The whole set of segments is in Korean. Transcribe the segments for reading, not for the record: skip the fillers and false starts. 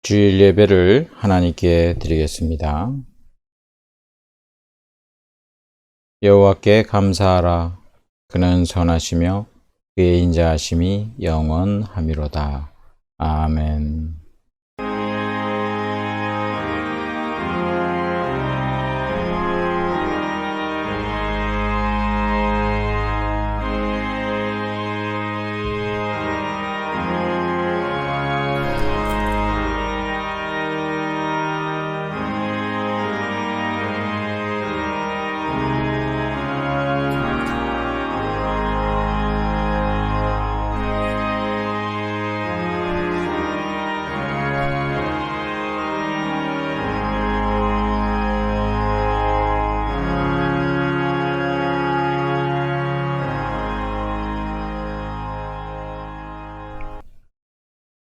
주일 예배를 하나님께 드리겠습니다. 여호와께 감사하라. 그는 선하시며 그의 인자하심이 영원하미로다. 아멘.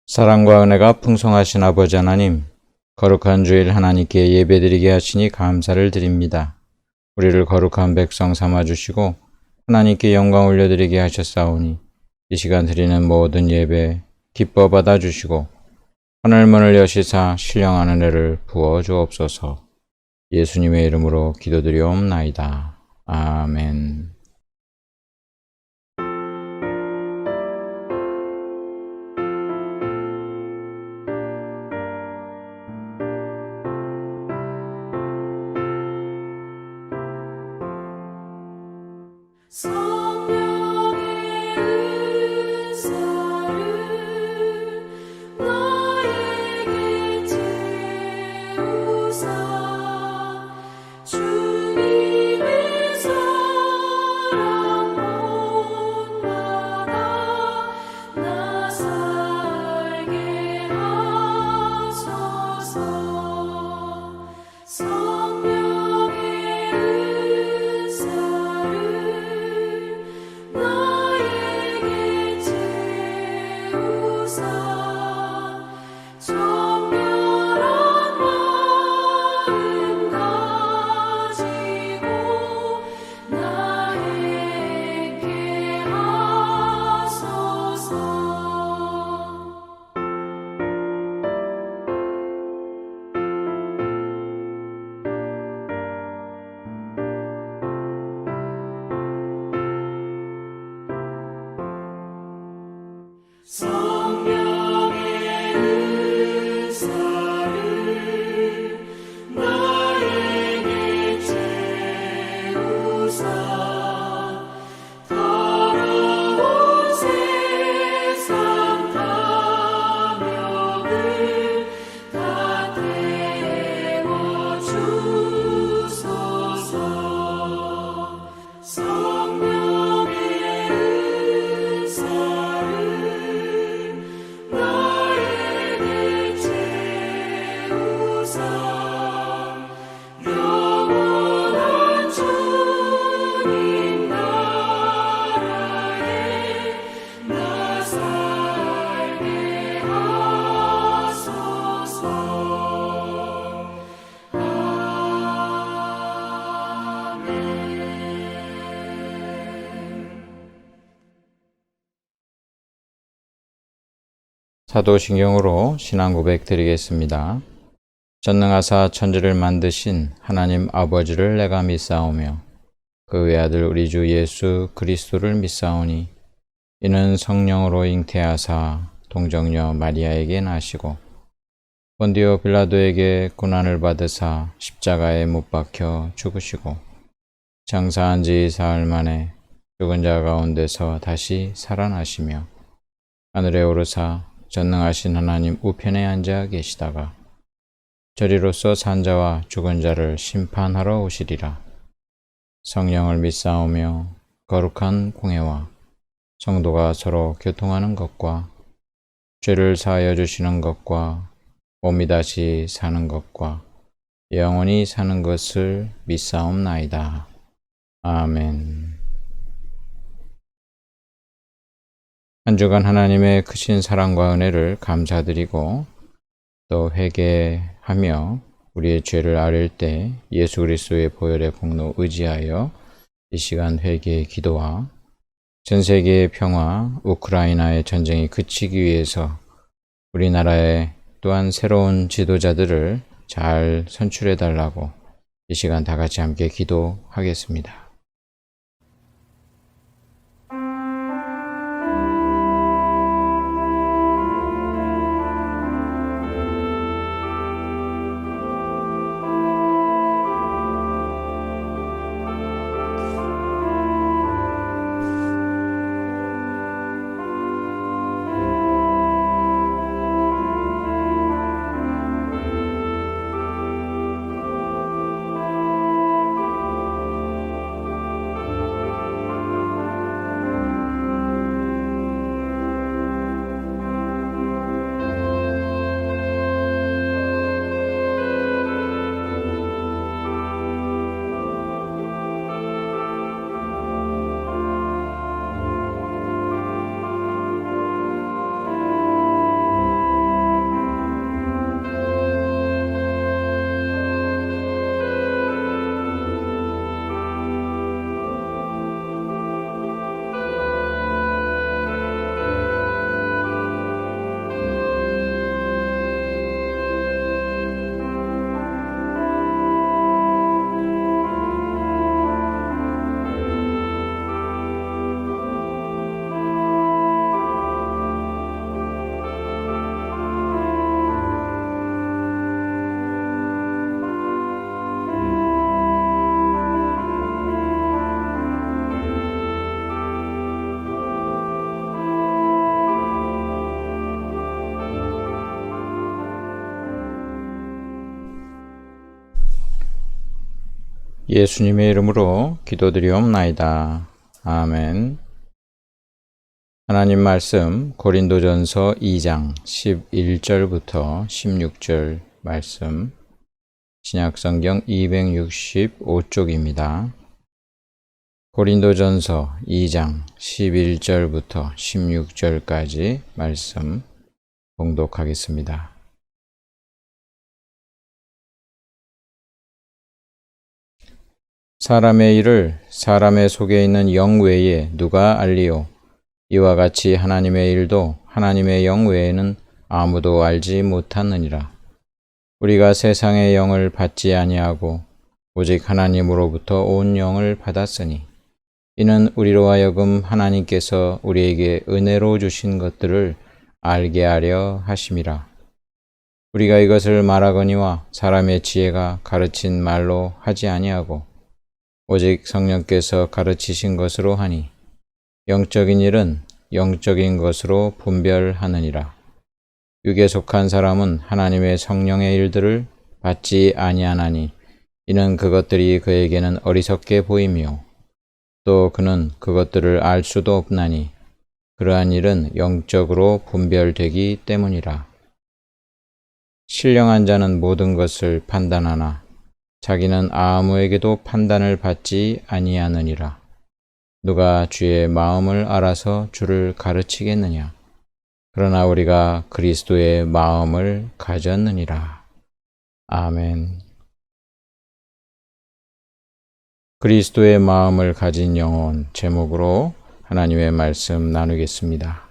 사랑과 은혜가 풍성하신 아버지 하나님, 거룩한 주일 하나님께 예배드리게 하시니 감사를 드립니다. 우리를 거룩한 백성 삼아주시고 하나님께 영광 올려드리게 하셨사오니 이 시간 드리는 모든 예배 기뻐 받아주시고 하늘문을 여시사 신령한 은혜를 부어주옵소서. 예수님의 이름으로 기도드리옵나이다. 아멘. 성령의 은사를 나에게 채우사 주님의 사랑 본받아 나 살게 하소서. 성령의 은사를 나에게 채우사 정결한 마음 가지고 나에게 하소서. 성령의 은사를 나에게 채우사 더러운 세상 탐욕을 다 태워주소서. 성령의 은사를 나에게 채우사 영원한 주님 나라에 나 살게 하소서. 사도신경으로 신앙 고백 드리겠습니다. 전능하사 천지를 만드신 하나님 아버지를 내가 믿사오며 그 외아들 우리 주 예수 그리스도를 믿사오니 이는 성령으로 잉태하사 동정녀 마리아에게 나시고 본디오 빌라도에게 고난을 받으사 십자가에 못 박혀 죽으시고 장사한 지 사흘 만에 죽은 자 가운데서 다시 살아나시며 하늘에 오르사 전능하신 하나님 우편에 앉아 계시다가 저리로서 산자와 죽은 자를 심판하러 오시리라. 성령을 믿사오며 거룩한 공회와 성도가 서로 교통하는 것과 죄를 사하여 주시는 것과 몸이 다시 사는 것과 영원히 사는 것을 믿사옵나이다. 아멘. 한 주간 하나님의 크신 사랑과 은혜를 감사드리고 또 회개하며 우리의 죄를 아릴 때 예수 그리스도의 보혈의 공로 의지하여 이 시간 회개의 기도와 전 세계의 평화, 우크라이나의 전쟁이 그치기 위해서 우리나라에 또한 새로운 지도자들을 잘 선출해 달라고 이 시간 다 같이 함께 기도하겠습니다. 예수님의 이름으로 기도드리옵나이다. 아멘. 하나님 말씀 고린도전서 2장 11절부터 16절 말씀 신약성경 265쪽입니다. 고린도전서 2장 11절부터 16절까지 말씀 봉독하겠습니다. 사람의 일을 사람의 속에 있는 영 외에 누가 알리요? 이와 같이 하나님의 일도 하나님의 영 외에는 아무도 알지 못하느니라. 우리가 세상의 영을 받지 아니하고 오직 하나님으로부터 온 영을 받았으니 이는 우리로 하여금 하나님께서 우리에게 은혜로 주신 것들을 알게 하려 하심이라. 우리가 이것을 말하거니와 사람의 지혜가 가르친 말로 하지 아니하고 오직 성령께서 가르치신 것으로 하니 영적인 일은 영적인 것으로 분별하느니라. 육에 속한 사람은 하나님의 성령의 일들을 받지 아니하나니 이는 그것들이 그에게는 어리석게 보이며 또 그는 그것들을 알 수도 없나니 그러한 일은 영적으로 분별되기 때문이라. 신령한 자는 모든 것을 판단하나 자기는 아무에게도 판단을 받지 아니하느니라. 누가 주의 마음을 알아서 주를 가르치겠느냐? 그러나 우리가 그리스도의 마음을 가졌느니라. 아멘. 그리스도의 마음을 가진 영혼 제목으로 하나님의 말씀 나누겠습니다.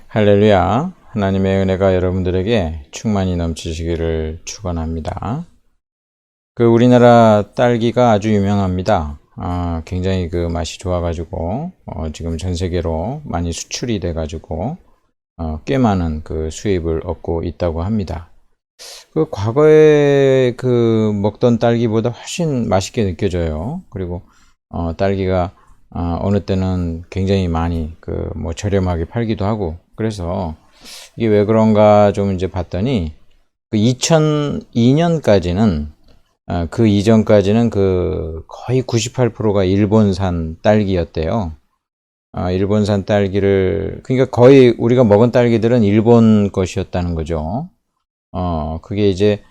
할렐루야. 하나님의 은혜가 여러분들에게 충만히 넘치시기를 축원합니다. 우리나라 딸기가 아주 유명합니다. 굉장히 맛이 좋아가지고 지금 전 세계로 많이 수출이 돼가지고 꽤 많은 수입을 얻고 있다고 합니다. 과거에 먹던 딸기보다 훨씬 맛있게 느껴져요. 그리고 딸기가 어느 때는 굉장히 많이 저렴하게 팔기도 하고 그래서 이게 왜 그런가 좀 이제 봤더니 2002년까지는 그 이전까지는 거의 98%가 일본산 딸기였대요. 일본산 딸기를 그러니까 거의 우리가 먹은 딸기들은 일본 것이었다는 거죠. 그게 이제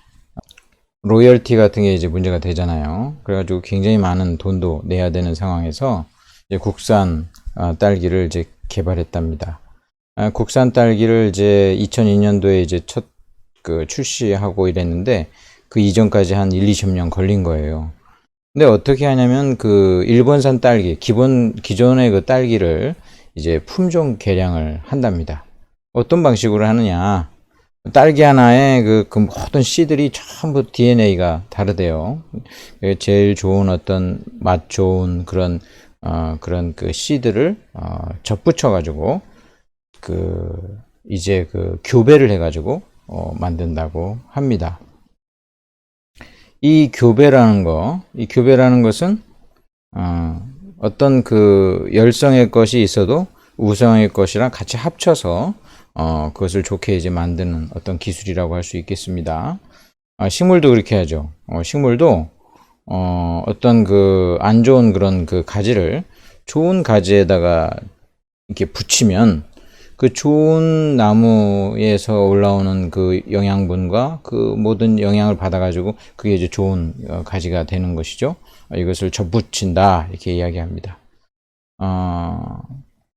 로열티 같은 게 이제 문제가 되잖아요. 그래가지고 굉장히 많은 돈도 내야 되는 상황에서 이제 국산 딸기를 이제 개발했답니다. 국산 딸기를 이제 2002년도에 이제 첫 출시하고 이랬는데 그 이전까지 한 1, 20년 걸린 거예요. 근데 어떻게 하냐면 일본산 딸기, 기존의 딸기를 이제 품종 개량을 한답니다. 어떤 방식으로 하느냐. 딸기 하나에 그 모든 씨들이 전부 DNA가 다르대요. 제일 좋은 어떤 맛 좋은 그런 그 씨들을 접붙여 가지고 이제 교배를 해 가지고 만든다고 합니다. 이 교배라는 것은 어떤 그 열성의 것이 있어도 우성의 것이랑 같이 합쳐서 그것을 좋게 이제 만드는 어떤 기술이라고 할 수 있겠습니다. 식물도 그렇게 하죠. 식물도 어떤 그 안 좋은 그런 그 가지를 좋은 가지에다가 이렇게 붙이면 그 좋은 나무에서 올라오는 그 영양분과 그 모든 영향을 받아가지고 그게 이제 좋은 가지가 되는 것이죠. 이것을 접붙인다 이렇게 이야기합니다.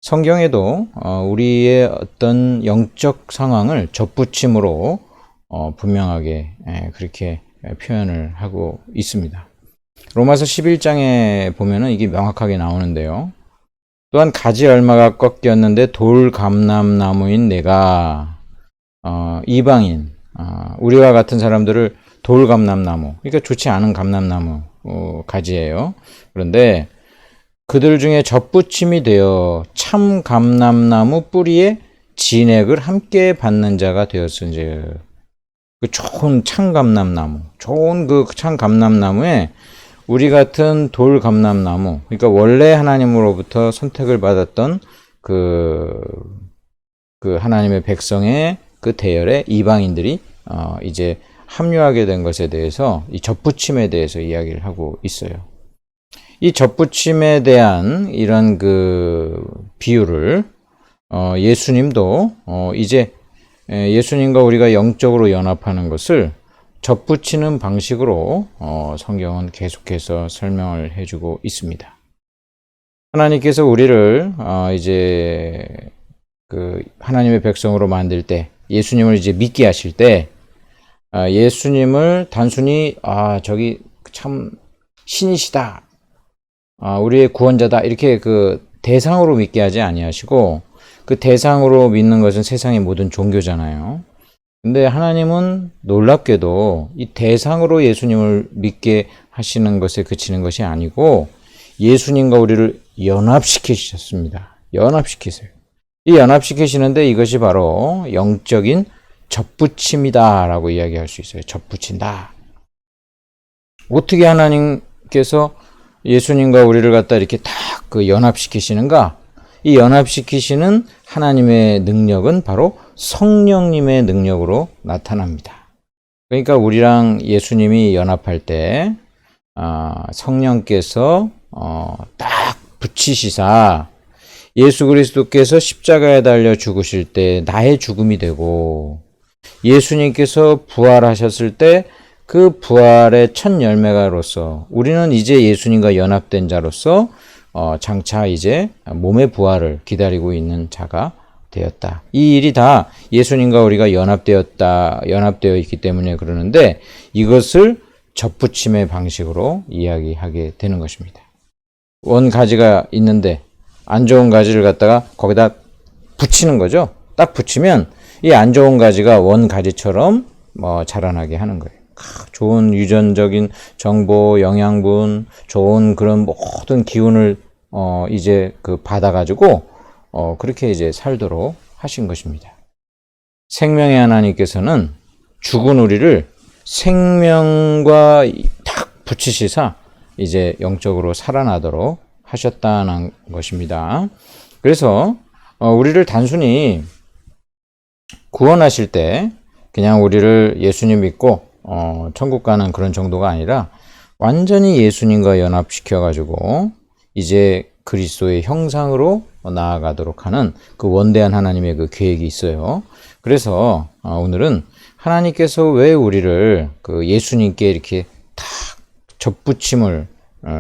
성경에도 우리의 어떤 영적 상황을 접붙임으로 분명하게 그렇게 표현을 하고 있습니다. 로마서 11장에 보면은 이게 명확하게 나오는데요. 또한 가지 얼마가 꺾였는데 돌 감람나무인 내가 이방인 우리와 같은 사람들을 돌 감람나무 그러니까 좋지 않은 감람나무 가지예요. 그런데 그들 중에 접붙임이 되어 참 감람나무 뿌리에 진액을 함께 받는 자가 되었은즉 그 좋은 참 감람나무 좋은 그 참 감람나무에 우리 같은 돌 감람나무 그러니까 원래 하나님으로부터 선택을 받았던 그 하나님의 백성의 그 대열에 이방인들이 이제 합류하게 된 것에 대해서 이 접붙임에 대해서 이야기를 하고 있어요. 이 접붙임에 대한 이런 그 비유를 예수님도 이제 예수님과 우리가 영적으로 연합하는 것을 접붙이는 방식으로 성경은 계속해서 설명을 해주고 있습니다. 하나님께서 우리를 이제 그 하나님의 백성으로 만들 때 예수님을 이제 믿게 하실 때 예수님을 단순히 저기 참 신이시다, 우리의 구원자다 이렇게 그 대상으로 믿게 하지 아니하시고 그 대상으로 믿는 것은 세상의 모든 종교잖아요. 근데 하나님은 놀랍게도 이 대상으로 예수님을 믿게 하시는 것에 그치는 것이 아니고 예수님과 우리를 연합시키셨습니다. 연합시키세요. 이 연합시키시는데 이것이 바로 영적인 접붙임이다 라고 이야기할 수 있어요. 접붙인다. 어떻게 하나님께서 예수님과 우리를 갖다 이렇게 딱 그 연합시키시는가? 이 연합시키시는 하나님의 능력은 바로 성령님의 능력으로 나타납니다. 그러니까 우리랑 예수님이 연합할 때 성령께서 딱 붙이시사 예수 그리스도께서 십자가에 달려 죽으실 때 나의 죽음이 되고 예수님께서 부활하셨을 때 그 부활의 첫 열매가로서 우리는 이제 예수님과 연합된 자로서 장차 이제 몸의 부활을 기다리고 있는 자가 되었다. 이 일이 다 예수님과 우리가 연합되어 있기 때문에 그러는데 이것을 접붙임의 방식으로 이야기하게 되는 것입니다. 원 가지가 있는데 안 좋은 가지를 갖다가 거기다 붙이는 거죠. 딱 붙이면 이 안 좋은 가지가 원 가지처럼 자라나게 하는 거예요. 좋은 유전적인 정보, 영양분, 좋은 그런 모든 기운을 이제 받아가지고 그렇게 이제 살도록 하신 것입니다. 생명의 하나님께서는 죽은 우리를 생명과 딱 붙이시사 이제 영적으로 살아나도록 하셨다는 것입니다. 그래서 우리를 단순히 구원하실 때 그냥 우리를 예수님 믿고 천국 가는 그런 정도가 아니라 완전히 예수님과 연합시켜가지고 이제 그리스도의 형상으로 나아가도록 하는 그 원대한 하나님의 그 계획이 있어요. 그래서 오늘은 하나님께서 왜 우리를 그 예수님께 이렇게 탁 접붙임을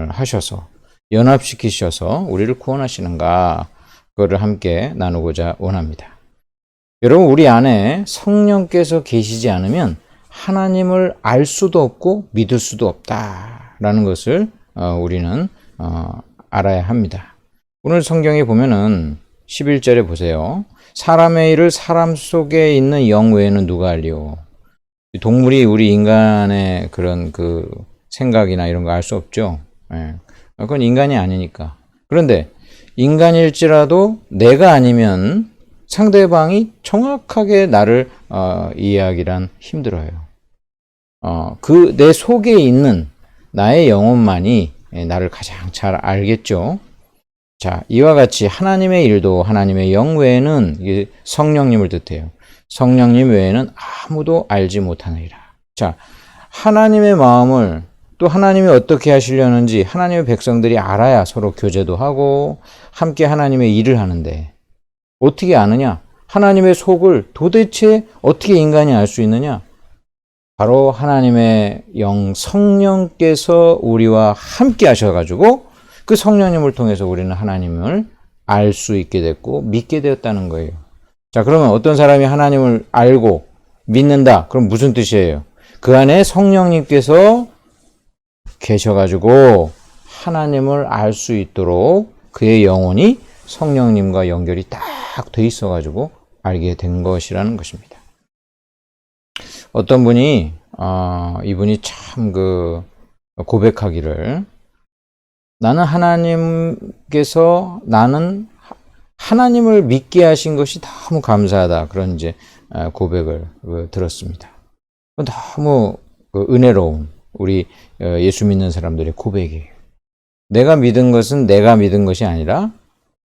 하셔서 연합시키셔서 우리를 구원하시는가 그거를 함께 나누고자 원합니다. 여러분 우리 안에 성령께서 계시지 않으면 하나님을 알 수도 없고 믿을 수도 없다라는 것을 우리는 알아야 합니다. 오늘 성경에 보면은 11절에 보세요. 사람의 일을 사람 속에 있는 영 외에는 누가 알리오? 동물이 우리 인간의 그런 그 생각이나 이런 거 알 수 없죠. 예. 그건 인간이 아니니까. 그런데 인간일지라도 내가 아니면 상대방이 정확하게 나를 이해하기란 힘들어요. 그 내 속에 있는 나의 영혼만이 나를 가장 잘 알겠죠. 자, 이와 같이 하나님의 일도 하나님의 영 외에는 이게 성령님을 뜻해요. 성령님 외에는 아무도 알지 못하느니라. 자, 하나님의 마음을 또 하나님이 어떻게 하시려는지 하나님의 백성들이 알아야 서로 교제도 하고 함께 하나님의 일을 하는데 어떻게 아느냐? 하나님의 속을 도대체 어떻게 인간이 알 수 있느냐? 바로 하나님의 영 성령께서 우리와 함께 하셔가지고 그 성령님을 통해서 우리는 하나님을 알 수 있게 됐고 믿게 되었다는 거예요. 자, 그러면 어떤 사람이 하나님을 알고 믿는다. 그럼 무슨 뜻이에요? 그 안에 성령님께서 계셔가지고 하나님을 알 수 있도록 그의 영혼이 성령님과 연결이 딱 돼 있어가지고 알게 된 것이라는 것입니다. 어떤 분이 이분이 참 고백하기를 나는 하나님께서 나는 하나님을 믿게 하신 것이 너무 감사하다. 그런 이제 고백을 들었습니다. 너무 은혜로운 우리 예수 믿는 사람들의 고백이에요. 내가 믿은 것은 내가 믿은 것이 아니라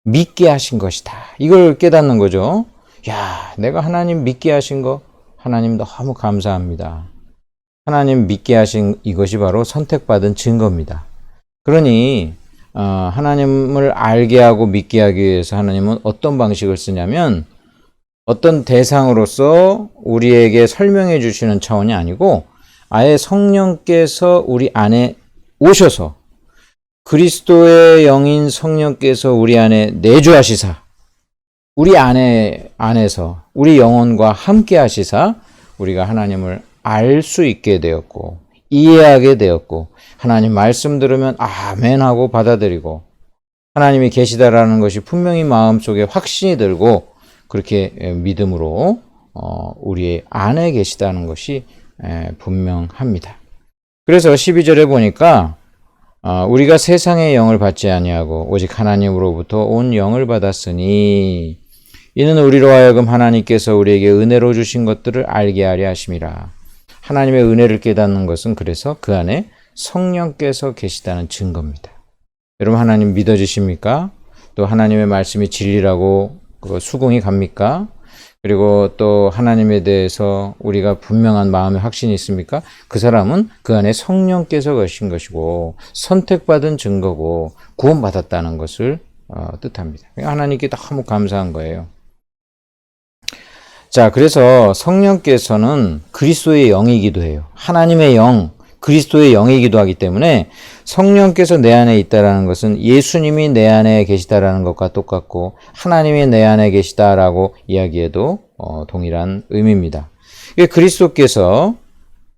믿게 하신 것이다. 이걸 깨닫는 거죠. 야, 내가 하나님 믿게 하신 거 하나님 너무 감사합니다. 하나님 믿게 하신 이것이 바로 선택받은 증거입니다. 그러니 하나님을 알게 하고 믿게 하기 위해서 하나님은 어떤 방식을 쓰냐면 어떤 대상으로서 우리에게 설명해 주시는 차원이 아니고 아예 성령께서 우리 안에 오셔서 그리스도의 영인 성령께서 우리 안에 내주하시사 우리 안에서 우리 영혼과 함께 하시사 우리가 하나님을 알 수 있게 되었고 이해하게 되었고 하나님 말씀 들으면 아멘 하고 받아들이고 하나님이 계시다라는 것이 분명히 마음속에 확신이 들고 그렇게 믿음으로 우리 안에 계시다는 것이 분명합니다. 그래서 12절에 보니까 우리가 세상의 영을 받지 아니하고 오직 하나님으로부터 온 영을 받았으니 이는 우리로 하여금 하나님께서 우리에게 은혜로 주신 것들을 알게 하려 하심이라. 하나님의 은혜를 깨닫는 것은 그래서 그 안에 성령께서 계시다는 증거입니다. 여러분 하나님 믿어지십니까? 또 하나님의 말씀이 진리라고 수긍이 갑니까? 그리고 또 하나님에 대해서 우리가 분명한 마음의 확신이 있습니까? 그 사람은 그 안에 성령께서 계신 것이고 선택받은 증거고 구원받았다는 것을 뜻합니다. 하나님께 너무 감사한 거예요. 자, 그래서 성령께서는 그리스도의 영이기도 해요. 하나님의 영, 그리스도의 영이기도 하기 때문에 성령께서 내 안에 있다라는 것은 예수님이 내 안에 계시다라는 것과 똑같고 하나님이 내 안에 계시다라고 이야기해도 동일한 의미입니다. 그리스도께서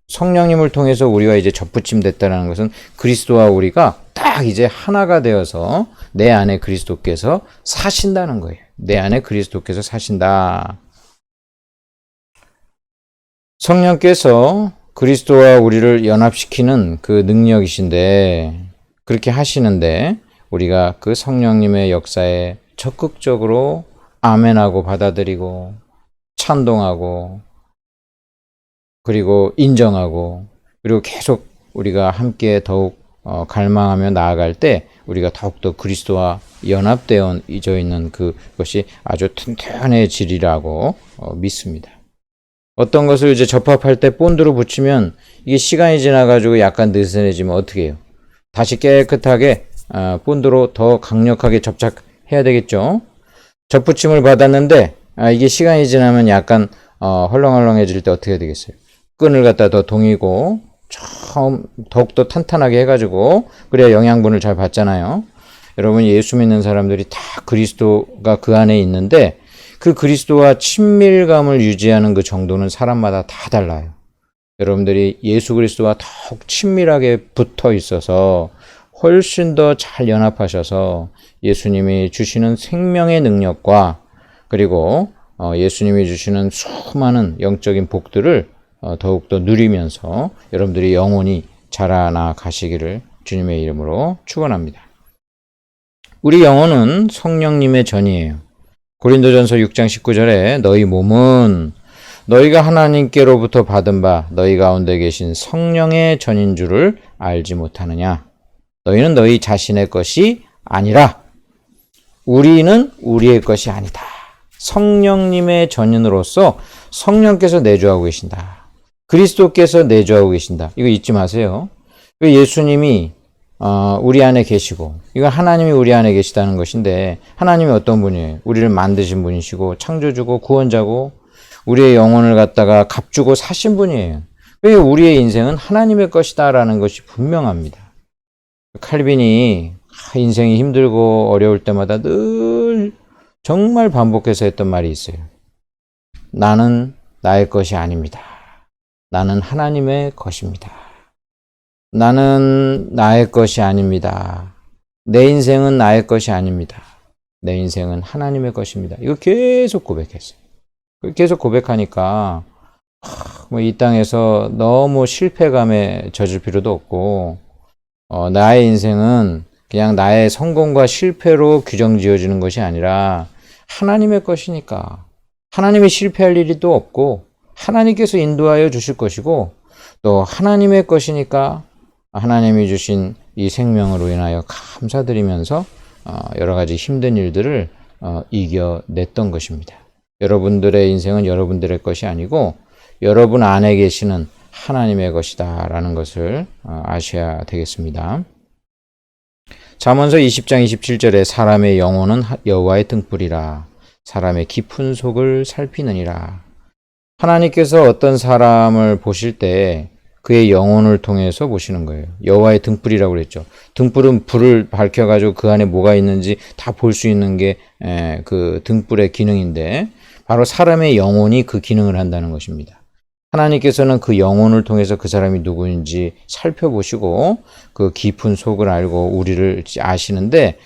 성령님을 통해서 우리가 이제 접붙임됐다라는 것은 그리스도와 우리가 딱 이제 하나가 되어서 내 안에 그리스도께서 사신다는 거예요. 내 안에 그리스도께서 사신다. 성령께서 그리스도와 우리를 연합시키는 그 능력이신데 그렇게 하시는데 우리가 그 성령님의 역사에 적극적으로 아멘하고 받아들이고 찬동하고 그리고 인정하고 그리고 계속 우리가 함께 더욱 갈망하며 나아갈 때 우리가 더욱더 그리스도와 연합되어 있는 그것이 아주 튼튼해지리라고 믿습니다. 어떤 것을 이제 접합할 때 본드로 붙이면 이게 시간이 지나가지고 약간 느슨해지면 어떻게 해요? 다시 깨끗하게 본드로 더 강력하게 접착해야 되겠죠? 접붙임을 받았는데 이게 시간이 지나면 약간 헐렁헐렁해질 때 어떻게 해야 되겠어요? 끈을 갖다 더 동이고 더욱더 탄탄하게 해가지고 그래야 영양분을 잘 받잖아요. 여러분 예수 믿는 사람들이 다 그리스도가 그 안에 있는데 그 그리스도와 친밀감을 유지하는 그 정도는 사람마다 다 달라요. 여러분들이 예수 그리스도와 더욱 친밀하게 붙어 있어서 훨씬 더 잘 연합하셔서 예수님이 주시는 생명의 능력과 그리고 예수님이 주시는 수많은 영적인 복들을 더욱더 누리면서 여러분들이 영혼이 자라나 가시기를 주님의 이름으로 축원합니다. 우리 영혼은 성령님의 전이에요. 고린도전서 6장 19절에 너희 몸은 너희가 하나님께로부터 받은 바 너희 가운데 계신 성령의 전인 줄을 알지 못하느냐. 너희는 너희 자신의 것이 아니라 우리는 우리의 것이 아니다. 성령님의 전인으로서 성령께서 내주하고 계신다. 그리스도께서 내주하고 계신다. 이거 잊지 마세요. 예수님이 우리 안에 계시고 이건 하나님이 우리 안에 계시다는 것인데 하나님이 어떤 분이에요? 우리를 만드신 분이시고 창조주고 구원자고 우리의 영혼을 갖다가 값주고 사신 분이에요. 왜 우리의 인생은 하나님의 것이다라는 것이 분명합니다. 칼빈이 인생이 힘들고 어려울 때마다 늘 정말 반복해서 했던 말이 있어요. 나는 나의 것이 아닙니다. 나는 하나님의 것입니다. 나는 나의 것이 아닙니다. 내 인생은 나의 것이 아닙니다. 내 인생은 하나님의 것입니다. 이거 계속 고백했어요. 계속 고백하니까 이 땅에서 너무 실패감에 젖을 필요도 없고 나의 인생은 그냥 나의 성공과 실패로 규정 지어지는 것이 아니라 하나님의 것이니까 하나님이 실패할 일이 또 없고 하나님께서 인도하여 주실 것이고 또 하나님의 것이니까 하나님이 주신 이 생명으로 인하여 감사드리면서 여러 가지 힘든 일들을 이겨냈던 것입니다. 여러분들의 인생은 여러분들의 것이 아니고 여러분 안에 계시는 하나님의 것이다 라는 것을 아셔야 되겠습니다. 잠언서 20장 27절에 사람의 영혼은 여호와의 등불이라 사람의 깊은 속을 살피느니라. 하나님께서 어떤 사람을 보실 때 그의 영혼을 통해서 보시는 거예요. 여호와의 등불이라고 그랬죠. 등불은 불을 밝혀가지고 그 안에 뭐가 있는지 다 볼 수 있는 게 그 등불의 기능인데 바로 사람의 영혼이 그 기능을 한다는 것입니다. 하나님께서는 그 영혼을 통해서 그 사람이 누구인지 살펴보시고 그 깊은 속을 알고 우리를 아시는데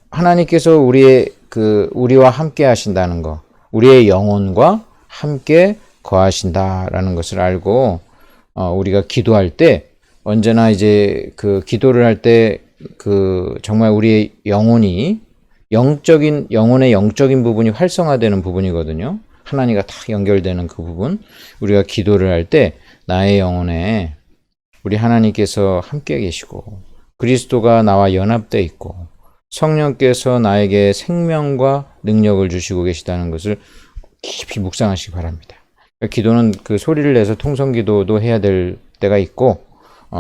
하나님께서 우리와 함께 하신다는 거, 우리의 영혼과 함께 거하신다라는 것을 알고 우리가 기도할 때 언제나 이제 그 기도를 할 때 정말 우리의 영혼의 영적인 부분이 활성화되는 부분이거든요. 하나님과 딱 연결되는 그 부분. 우리가 기도를 할 때 나의 영혼에 우리 하나님께서 함께 계시고 그리스도가 나와 연합되어 있고 성령께서 나에게 생명과 능력을 주시고 계시다는 것을 깊이 묵상하시기 바랍니다. 기도는 그 소리를 내서 통성기도도 해야 될 때가 있고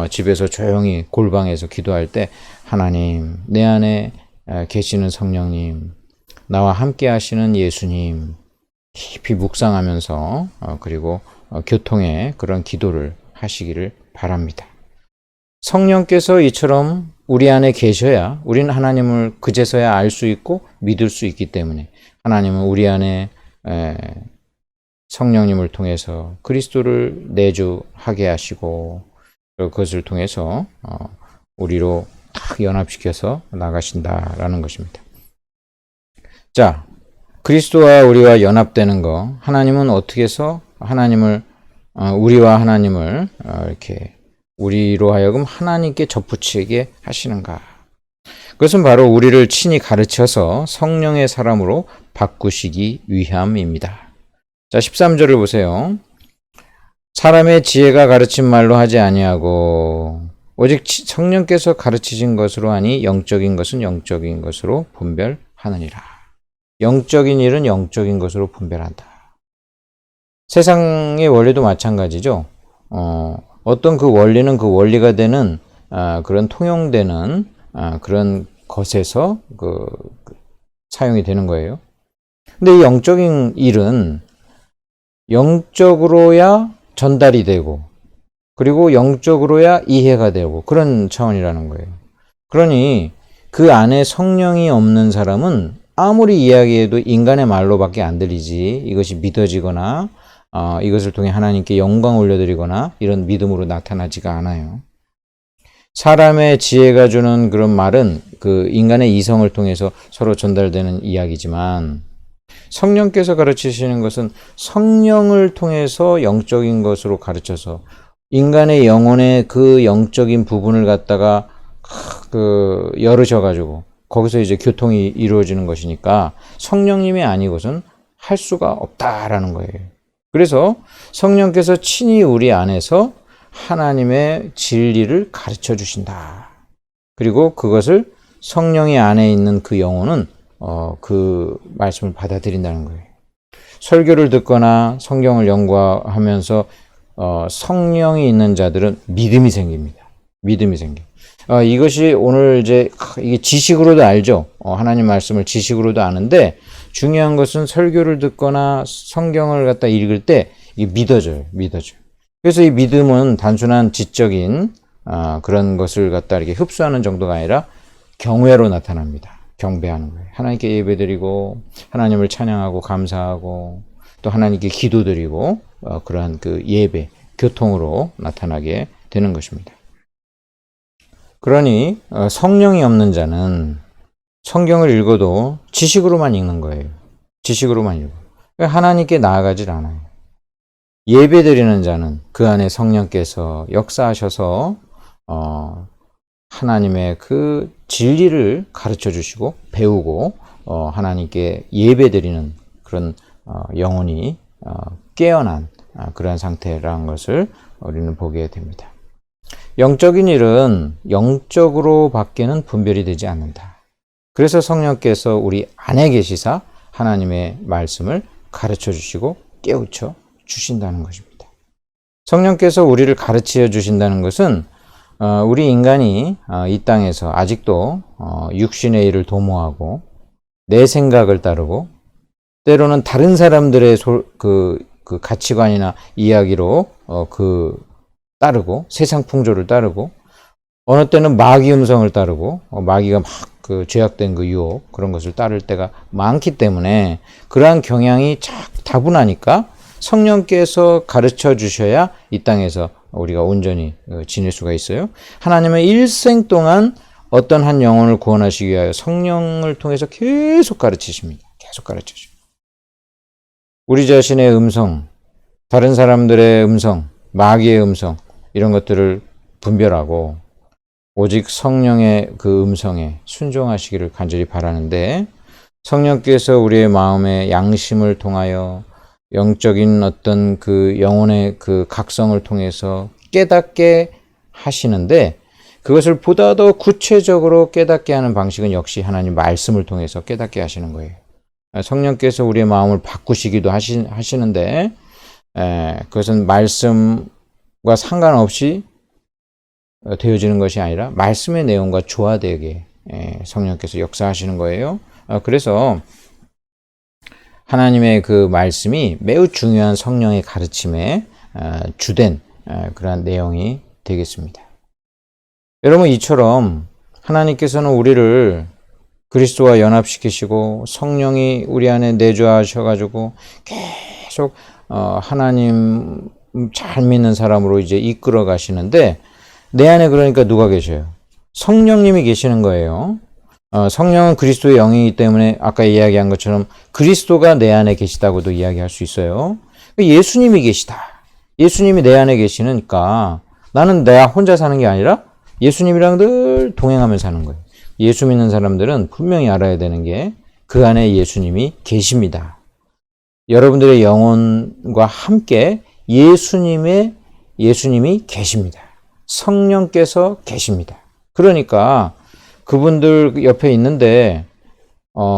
집에서 조용히 골방에서 기도할 때 하나님, 내 안에 계시는 성령님, 나와 함께 하시는 예수님 깊이 묵상하면서 그리고 교통의 그런 기도를 하시기를 바랍니다. 성령께서 이처럼 우리 안에 계셔야 우리는 하나님을 그제서야 알 수 있고 믿을 수 있기 때문에 하나님은 우리 안에 성령님을 통해서 그리스도를 내주하게 하시고 그것을 통해서 우리로 딱 연합시켜서 나가신다라는 것입니다. 자, 그리스도와 우리와 연합되는 거, 하나님은 어떻게 해서 우리와 하나님을 이렇게 우리로 하여금 하나님께 접붙이게 하시는가? 그것은 바로 우리를 친히 가르쳐서 성령의 사람으로 바꾸시기 위함입니다. 자, 13절을 보세요. 사람의 지혜가 가르친 말로 하지 아니하고 오직 성령께서 가르치신 것으로 하니 영적인 것은 영적인 것으로 분별하느니라. 영적인 일은 영적인 것으로 분별한다. 세상의 원리도 마찬가지죠. 어떤 그 원리는 그 원리가 되는 그런 통용되는 그런 것에서 사용이 되는 거예요. 근데 이 영적인 일은 영적으로야 전달이 되고 그리고 영적으로야 이해가 되고 그런 차원이라는 거예요. 그러니 그 안에 성령이 없는 사람은 아무리 이야기해도 인간의 말로밖에 안 들리지 이것이 믿어지거나 이것을 통해 하나님께 영광 올려드리거나 이런 믿음으로 나타나지가 않아요. 사람의 지혜가 주는 그런 말은 그 인간의 이성을 통해서 서로 전달되는 이야기지만 성령께서 가르치시는 것은 성령을 통해서 영적인 것으로 가르쳐서 인간의 영혼의 그 영적인 부분을 갖다가 열으셔가지고 거기서 이제 교통이 이루어지는 것이니까 성령님이 아니고선 할 수가 없다라는 거예요. 그래서 성령께서 친히 우리 안에서 하나님의 진리를 가르쳐 주신다. 그리고 그것을 성령이 안에 있는 그 영혼은 그 말씀을 받아들인다는 거예요. 설교를 듣거나 성경을 연구하면서 성령이 있는 자들은 믿음이 생깁니다. 믿음이 생겨. 이것이 오늘 이제 이게 지식으로도 알죠. 하나님 말씀을 지식으로도 아는데 중요한 것은 설교를 듣거나 성경을 갖다 읽을 때 이게 믿어져요. 그래서 이 믿음은 단순한 지적인 그런 것을 갖다 이렇게 흡수하는 정도가 아니라 경외로 나타납니다. 경배하는 거예요. 하나님께 예배드리고 하나님을 찬양하고 감사하고 또 하나님께 기도드리고 그러한 그 예배, 교통으로 나타나게 되는 것입니다. 그러니 성령이 없는 자는 성경을 읽어도 지식으로만 읽는 거예요. 지식으로만 읽어요. 하나님께 나아가질 않아요. 예배드리는 자는 그 안에 성령께서 역사하셔서 하나님의 그 진리를 가르쳐 주시고 배우고 하나님께 예배드리는 그런 영혼이 깨어난 그런 상태라는 것을 우리는 보게 됩니다. 영적인 일은 영적으로 밖에는 분별이 되지 않는다. 그래서 성령께서 우리 안에 계시사 하나님의 말씀을 가르쳐 주시고 깨우쳐 주신다는 것입니다. 성령께서 우리를 가르쳐 주신다는 것은 우리 인간이 이 땅에서 아직도 육신의 일을 도모하고 내 생각을 따르고 때로는 다른 사람들의 그 가치관이나 이야기로 따르고 세상 풍조를 따르고 어느 때는 마귀 음성을 따르고 마귀가 막 그 죄악된 그 유혹 그런 것을 따를 때가 많기 때문에 그러한 경향이 다분하니까 성령께서 가르쳐 주셔야 이 땅에서 우리가 온전히 지낼 수가 있어요. 하나님은 일생 동안 어떤 한 영혼을 구원하시기 위하여 성령을 통해서 계속 가르치십니다. 계속 가르치십니다. 우리 자신의 음성, 다른 사람들의 음성, 마귀의 음성 이런 것들을 분별하고 오직 성령의 그 음성에 순종하시기를 간절히 바라는데 성령께서 우리의 마음의 양심을 통하여 영적인 어떤 그 영혼의 그 각성을 통해서 깨닫게 하시는데 그것을 보다 더 구체적으로 깨닫게 하는 방식은 역시 하나님 말씀을 통해서 깨닫게 하시는 거예요. 성령께서 우리의 마음을 바꾸시기도 하시는데 그것은 말씀과 상관없이 되어지는 것이 아니라 말씀의 내용과 조화되게 성령께서 역사하시는 거예요. 그래서 하나님의 그 말씀이 매우 중요한 성령의 가르침에 주된 그러한 내용이 되겠습니다. 여러분 이처럼 하나님께서는 우리를 그리스도와 연합시키시고 성령이 우리 안에 내주하셔가지고 계속 하나님 잘 믿는 사람으로 이제 이끌어 가시는데 내 안에 그러니까 누가 계셔요? 성령님이 계시는 거예요. 성령은 그리스도의 영이기 때문에 아까 이야기한 것처럼 그리스도가 내 안에 계시다고도 이야기할 수 있어요. 예수님이 계시다. 예수님이 내 안에 계시니까 나는 내가 혼자 사는 게 아니라 예수님이랑 늘 동행하며 사는 거예요. 예수 믿는 사람들은 분명히 알아야 되는 게 그 안에 예수님이 계십니다. 여러분들의 영혼과 함께 예수님이 계십니다. 성령께서 계십니다. 그러니까 그분들 옆에 있는데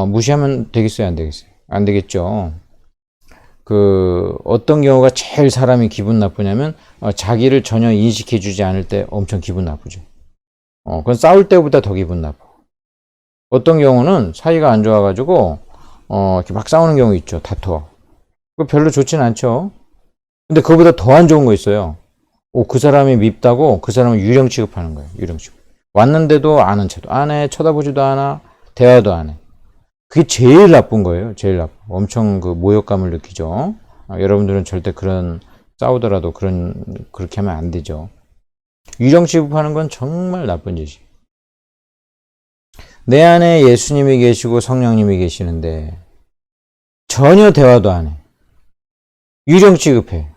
무시하면 되겠어요? 안 되겠어요? 안 되겠죠. 어떤 경우가 제일 사람이 기분 나쁘냐면 자기를 전혀 인식해 주지 않을 때 엄청 기분 나쁘죠. 그건 싸울 때보다 더 기분 나빠. 어떤 경우는 사이가 안 좋아가지고 이렇게 막 싸우는 경우 있죠. 다투어. 그거 별로 좋진 않죠. 근데 그거보다 더 안 좋은 거 있어요. 그 사람이 밉다고 그 사람을 유령 취급하는 거예요. 유령 취급. 왔는데도 아는 척도 안 해. 쳐다보지도 않아. 대화도 안 해. 그게 제일 나쁜 거예요. 제일 나쁜. 엄청 그 모욕감을 느끼죠. 여러분들은 절대 싸우더라도 그렇게 하면 안 되죠. 유령 취급하는 건 정말 나쁜 짓이에요. 내 안에 예수님이 계시고 성령님이 계시는데 전혀 대화도 안 해. 유령 취급해.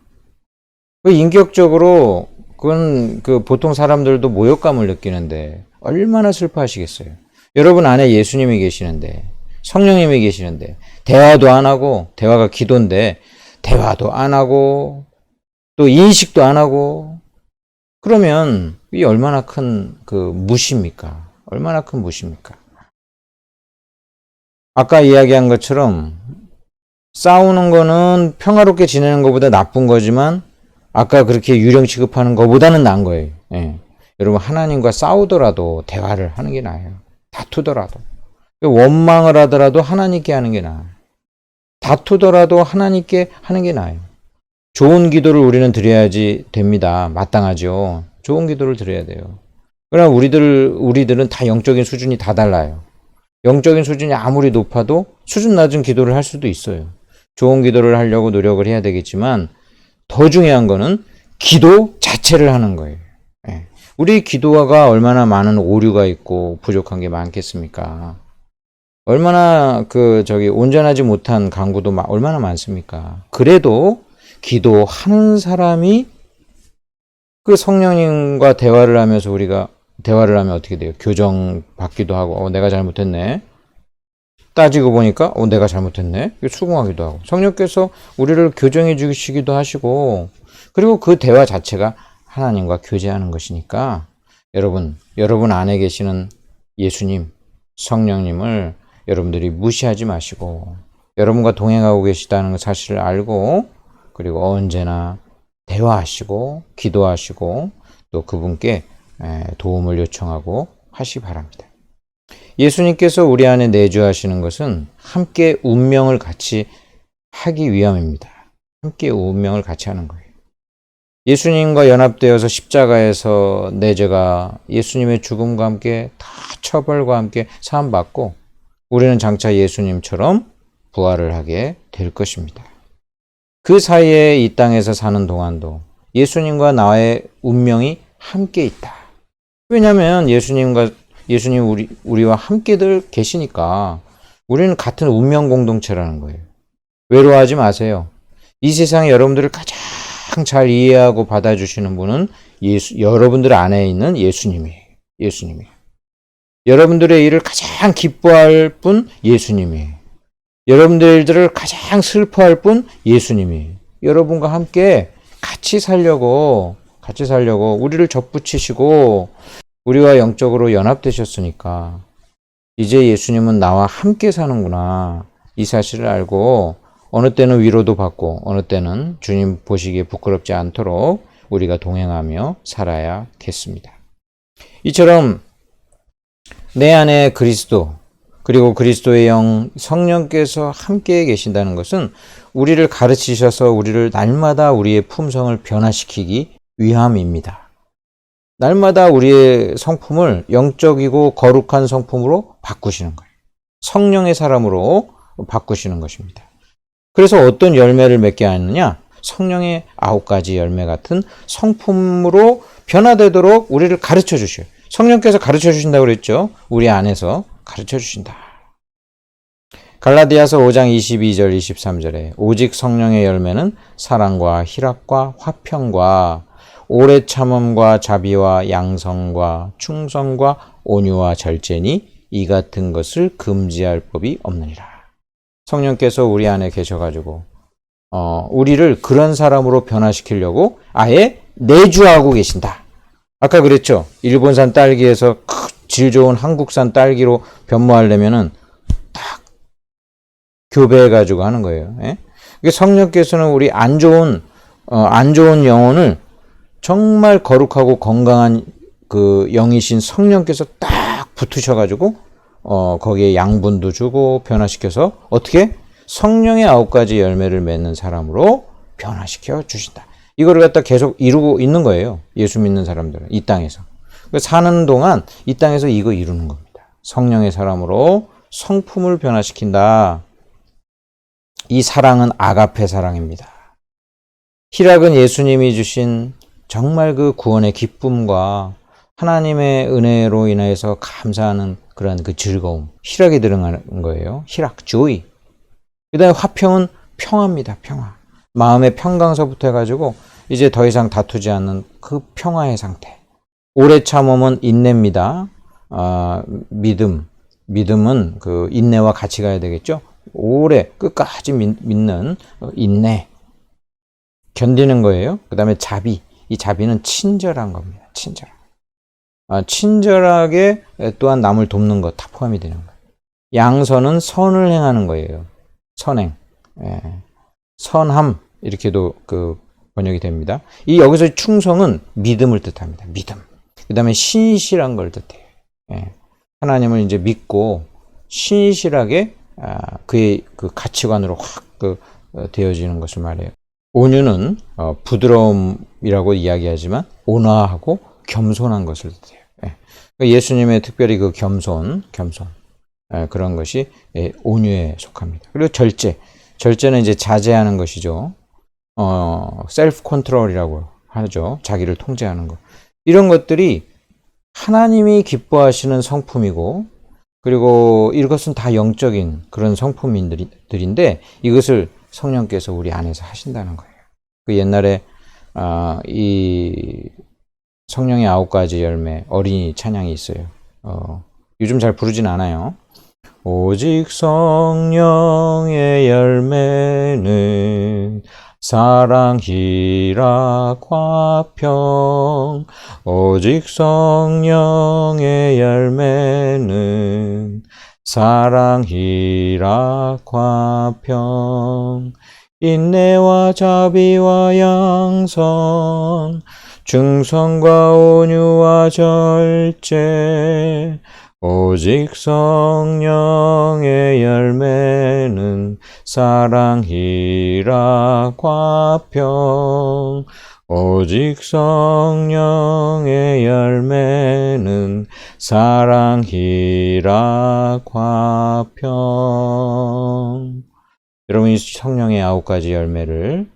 인격적으로 그건 보통 사람들도 모욕감을 느끼는데 얼마나 슬퍼하시겠어요. 여러분 안에 예수님이 계시는데, 성령님이 계시는데 대화도 안 하고, 대화가 기도인데 대화도 안 하고 또 인식도 안 하고, 그러면 이 얼마나 큰 무시입니까? 얼마나 큰 무시입니까? 아까 이야기한 것처럼 싸우는 거는 평화롭게 지내는 것보다 나쁜 거지만 아까 그렇게 유령 취급하는 것보다는 나은 거예요. 예. 여러분 하나님과 싸우더라도 대화를 하는 게 나아요. 다투더라도. 원망을 하더라도 하나님께 하는 게 나아요. 다투더라도 하나님께 하는 게 나아요. 좋은 기도를 우리는 드려야지 됩니다. 마땅하죠. 좋은 기도를 드려야 돼요. 그러나 우리들은 다 영적인 수준이 다 달라요. 영적인 수준이 아무리 높아도 수준 낮은 기도를 할 수도 있어요. 좋은 기도를 하려고 노력을 해야 되겠지만 더 중요한 거는 기도 자체를 하는 거예요. 예. 우리 기도가 얼마나 많은 오류가 있고 부족한 게 많겠습니까? 얼마나 온전하지 못한 강구도 얼마나 많습니까? 그래도 기도하는 사람이 성령님과 대화를 하면서 우리가 대화를 하면 어떻게 돼요? 교정받기도 하고, 내가 잘못했네. 따지고 보니까, 내가 잘못했네. 수긍하기도 하고. 성령께서 우리를 교정해 주시기도 하시고, 그리고 그 대화 자체가 하나님과 교제하는 것이니까, 여러분 안에 계시는 예수님, 성령님을 여러분들이 무시하지 마시고, 여러분과 동행하고 계시다는 사실을 알고, 그리고 언제나 대화하시고, 기도하시고, 또 그분께 도움을 요청하고 하시 바랍니다. 예수님께서 우리 안에 내주하시는 것은 함께 운명을 같이 하기 위함입니다. 함께 운명을 같이 하는 거예요. 예수님과 연합되어서 십자가에서 내 죄가 예수님의 죽음과 함께 다 처벌과 함께 사함받고 우리는 장차 예수님처럼 부활을 하게 될 것입니다. 그 사이에 이 땅에서 사는 동안도 예수님과 나의 운명이 함께 있다. 왜냐하면 예수님 우리와 함께들 계시니까 우리는 같은 운명 공동체라는 거예요. 외로워하지 마세요. 이 세상에 여러분들을 가장 잘 이해하고 받아주시는 분은 여러분들 안에 있는 예수님이에요. 여러분들의 일을 가장 기뻐할 분 예수님이에요. 여러분들을 가장 슬퍼할 분 예수님이에요. 여러분과 함께 같이 살려고 우리를 접붙이시고 우리와 영적으로 연합되셨으니까 이제 예수님은 나와 함께 사는구나. 이 사실을 알고 어느 때는 위로도 받고 어느 때는 주님 보시기에 부끄럽지 않도록 우리가 동행하며 살아야겠습니다. 이처럼 내 안에 그리스도 그리고 그리스도의 영 성령께서 함께 계신다는 것은 우리를 가르치셔서 우리를 날마다 우리의 품성을 변화시키기 위함입니다. 날마다 우리의 성품을 영적이고 거룩한 성품으로 바꾸시는 거예요. 성령의 사람으로 바꾸시는 것입니다. 그래서 어떤 열매를 맺게 하느냐? 성령의 9가지 열매 같은 성품으로 변화되도록 우리를 가르쳐 주셔요. 성령께서 가르쳐 주신다고 그랬죠? 우리 안에서 가르쳐 주신다. 갈라디아서 5장 22절 23절에 오직 성령의 열매는 사랑과 희락과 화평과 오래 참음과 자비와 양성과 충성과 온유와 절제니 이 같은 것을 금지할 법이 없느니라. 성령께서 우리 안에 계셔가지고 우리를 그런 사람으로 변화시키려고 아예 내주하고 계신다. 아까 그랬죠. 일본산 딸기에서 질 좋은 한국산 딸기로 변모하려면은 딱 교배해가지고 하는 거예요. 예? 성령께서는 우리 안 좋은 영혼을 정말 거룩하고 건강한 그 영이신 성령께서 딱 붙으셔가지고 거기에 양분도 주고 변화시켜서 어떻게 성령의 9가지 열매를 맺는 사람으로 변화시켜 주신다. 이거를 갖다 계속 이루고 있는 거예요. 예수 믿는 사람들은 이 땅에서 사는 동안 이 땅에서 이거 이루는 겁니다. 성령의 사람으로 성품을 변화시킨다. 이 사랑은 아가페 사랑입니다. 희락은 예수님이 주신 정말 그 구원의 기쁨과 하나님의 은혜로 인해서 감사하는 그런 그 즐거움, 희락이 들어가는 거예요. 희락, joy. 그 다음에 화평은 평화입니다. 평화. 마음의 평강서부터 해가지고 이제 더 이상 다투지 않는 그 평화의 상태. 오래 참음은 인내입니다. 믿음은 그 인내와 같이 가야 되겠죠. 오래 끝까지 믿는 인내. 견디는 거예요. 그 다음에 자비. 이 자비는 친절한 겁니다. 친절하게 또한 남을 돕는 것 다 포함이 되는 거예요. 양선은 선을 행하는 거예요. 선행. 선함. 이렇게도 그 번역이 됩니다. 이 여기서 충성은 믿음을 뜻합니다. 믿음. 그 다음에 신실한 걸 뜻해요. 하나님을 이제 믿고 신실하게 그의 그 가치관으로 확 되어지는 것을 말해요. 온유는 부드러움이라고 이야기하지만 온화하고 겸손한 것을 뜻해요. 예수님의 특별히 그 겸손 그런 것이 온유에 속합니다. 그리고 절제는 이제 자제하는 것이죠. 셀프 컨트롤이라고 하죠. 자기를 통제하는 것. 이런 것들이 하나님이 기뻐하시는 성품이고, 그리고 이것은 다 영적인 그런 성품들인데 이것을 성령께서 우리 안에서 하신다는 거예요. 그 옛날에 이 성령의 9가지 열매 어린이 찬양이 있어요. 요즘 잘 부르진 않아요. 오직 성령의 열매는 사랑, 희락, 화평. 오직 성령의 열매는 사랑, 희락, 화평. 인내와 자비와 양선, 중성과 온유와 절제. 오직 성령의 열매는 사랑, 희락, 화평. 오직 성령의 열매는 사랑, 희락, 화평. 여러분, 이 성령의 9가지 열매를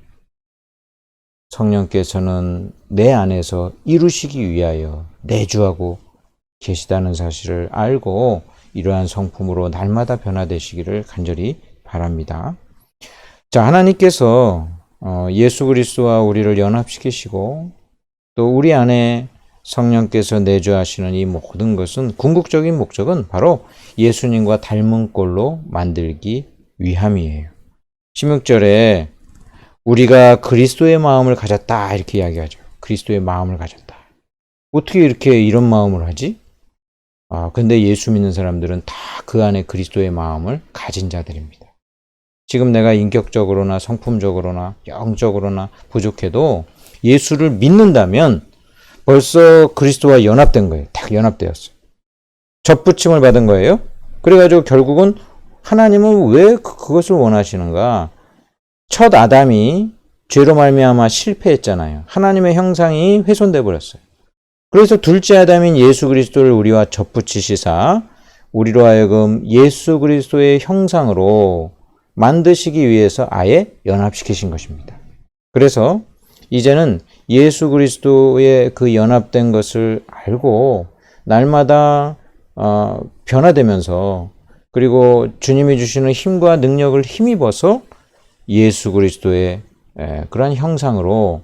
성령께서는 내 안에서 이루시기 위하여 내주하고 계시다는 사실을 알고 이러한 성품으로 날마다 변화되시기를 간절히 바랍니다. 자, 하나님께서 예수 그리스도와 우리를 연합시키시고 또 우리 안에 성령께서 내주하시는 이 모든 것은 궁극적인 목적은 바로 예수님과 닮은 꼴로 만들기 위함이에요. 16절에 우리가 그리스도의 마음을 가졌다 이렇게 이야기하죠. 그리스도의 마음을 가졌다. 어떻게 이렇게 이런 마음을 하지? 근데 예수 믿는 사람들은 다 그 안에 그리스도의 마음을 가진 자들입니다. 지금 내가 인격적으로나 성품적으로나 영적으로나 부족해도 예수를 믿는다면 벌써 그리스도와 연합된 거예요. 딱 연합되었어요. 접붙임을 받은 거예요. 그래가지고 결국은 하나님은 왜 그것을 원하시는가? 첫 아담이 죄로 말미암아 실패했잖아요. 하나님의 형상이 훼손돼 버렸어요. 그래서 둘째 아담인 예수 그리스도를 우리와 접붙이시사 우리로 하여금 예수 그리스도의 형상으로 만드시기 위해서 아예 연합시키신 것입니다. 그래서 이제는 예수 그리스도의 그 연합된 것을 알고 날마다 변화되면서 그리고 주님이 주시는 힘과 능력을 힘입어서 예수 그리스도의 그러한 형상으로,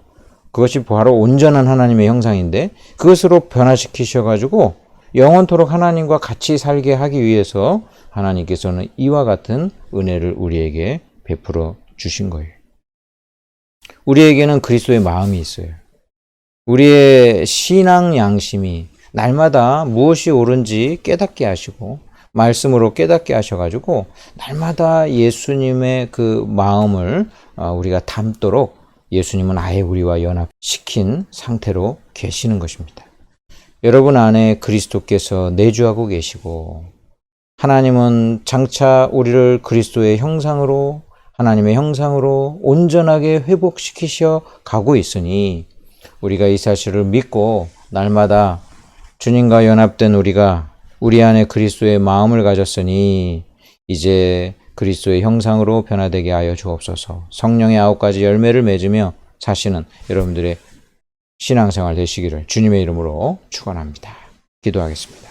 그것이 바로 온전한 하나님의 형상인데 그것으로 변화시키셔가지고 영원토록 하나님과 같이 살게 하기 위해서 하나님께서는 이와 같은 은혜를 우리에게 베풀어 주신 거예요. 우리에게는 그리스도의 마음이 있어요. 우리의 신앙 양심이 날마다 무엇이 옳은지 깨닫게 하시고 말씀으로 깨닫게 하셔가지고 날마다 예수님의 그 마음을 우리가 담도록 예수님은 아예 우리와 연합시킨 상태로 계시는 것입니다. 여러분 안에 그리스도께서 내주하고 계시고 하나님은 장차 우리를 그리스도의 형상으로, 하나님의 형상으로 온전하게 회복시키셔 가고 있으니 우리가 이 사실을 믿고 날마다 주님과 연합된 우리가 우리 안에 그리스도의 마음을 가졌으니 이제 그리스도의 형상으로 변화되게 하여 주옵소서. 성령의 9가지 열매를 맺으며 사시는 여러분들의 신앙생활 되시기를 주님의 이름으로 축원합니다. 기도하겠습니다.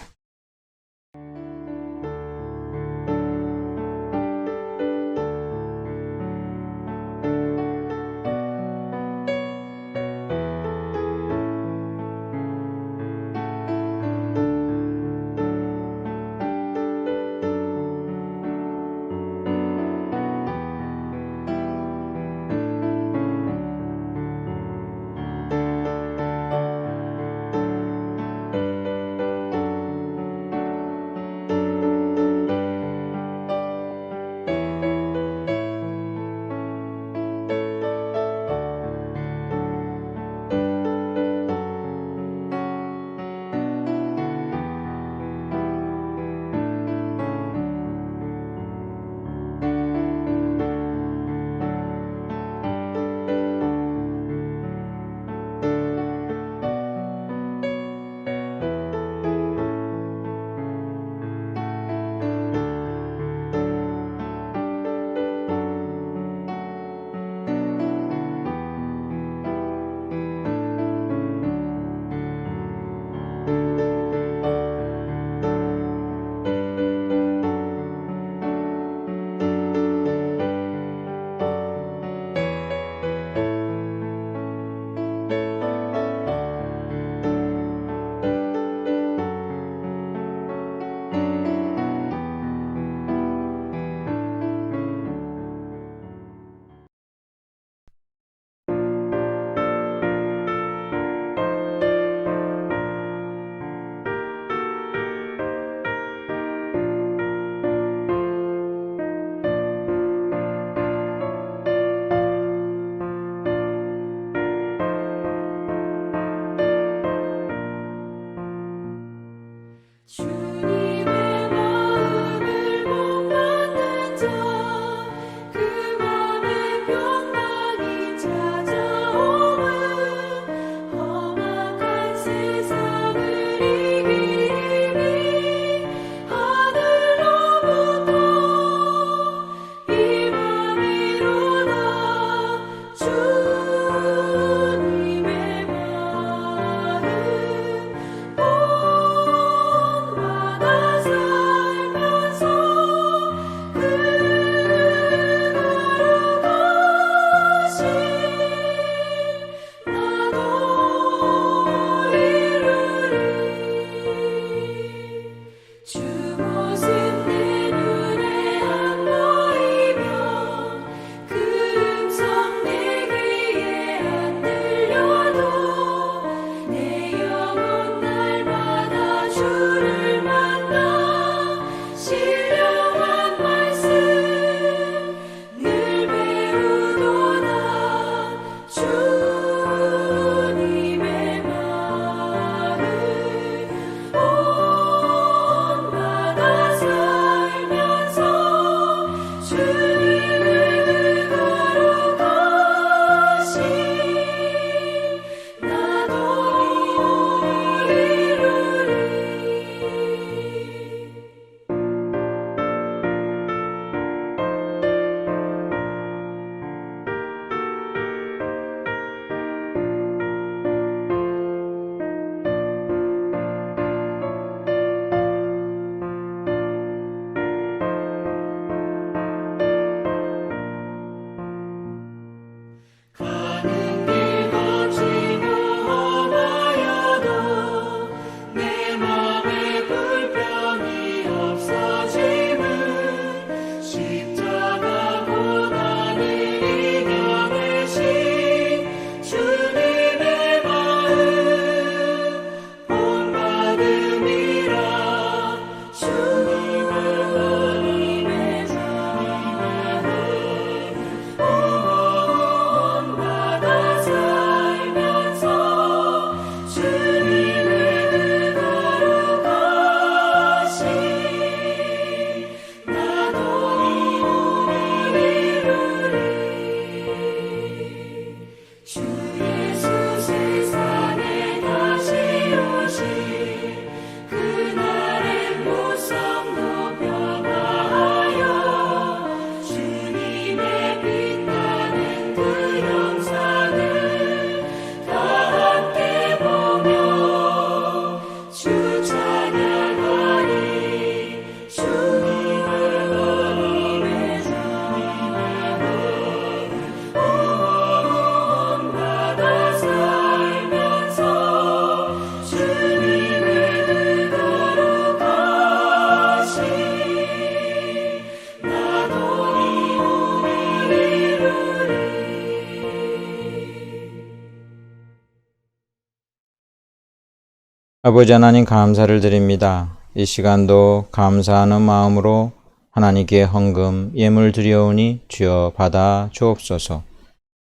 아버지 하나님 감사를 드립니다. 이 시간도 감사하는 마음으로 하나님께 헌금 예물 드려오니 주여 받아 주옵소서.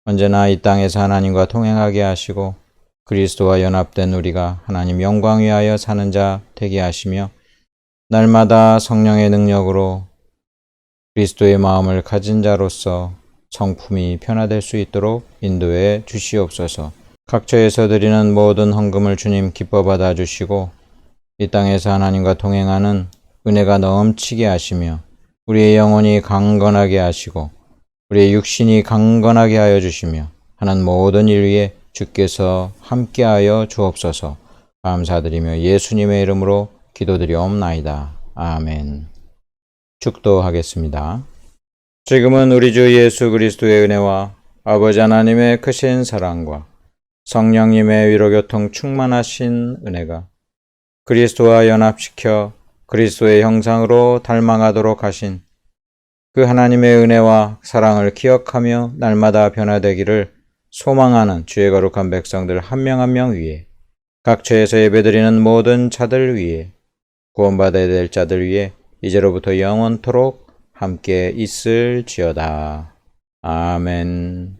언제나 이 땅에서 하나님과 동행하게 하시고 그리스도와 연합된 우리가 하나님 영광 위하여 사는 자 되게 하시며 날마다 성령의 능력으로 그리스도의 마음을 가진 자로서 성품이 변화될 수 있도록 인도해 주시옵소서. 각처에서 드리는 모든 헌금을 주님 기뻐 받아 주시고 이 땅에서 하나님과 동행하는 은혜가 넘치게 하시며 우리의 영혼이 강건하게 하시고 우리의 육신이 강건하게 하여 주시며 하는 모든 일 위에 주께서 함께하여 주옵소서. 감사드리며 예수님의 이름으로 기도드리옵나이다. 아멘. 축도하겠습니다. 지금은 우리 주 예수 그리스도의 은혜와 아버지 하나님의 크신 사랑과 성령님의 위로교통 충만하신 은혜가 그리스도와 연합시켜 그리스도의 형상으로 닮아가도록 하신 그 하나님의 은혜와 사랑을 기억하며 날마다 변화되기를 소망하는 주의 거룩한 백성들 한 명 한 명 위에 각처에서 예배드리는 모든 자들 위에 구원받아야 될 자들 위에 이제로부터 영원토록 함께 있을지어다. 아멘.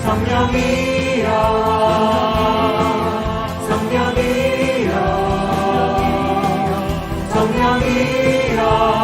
성령이 영원이여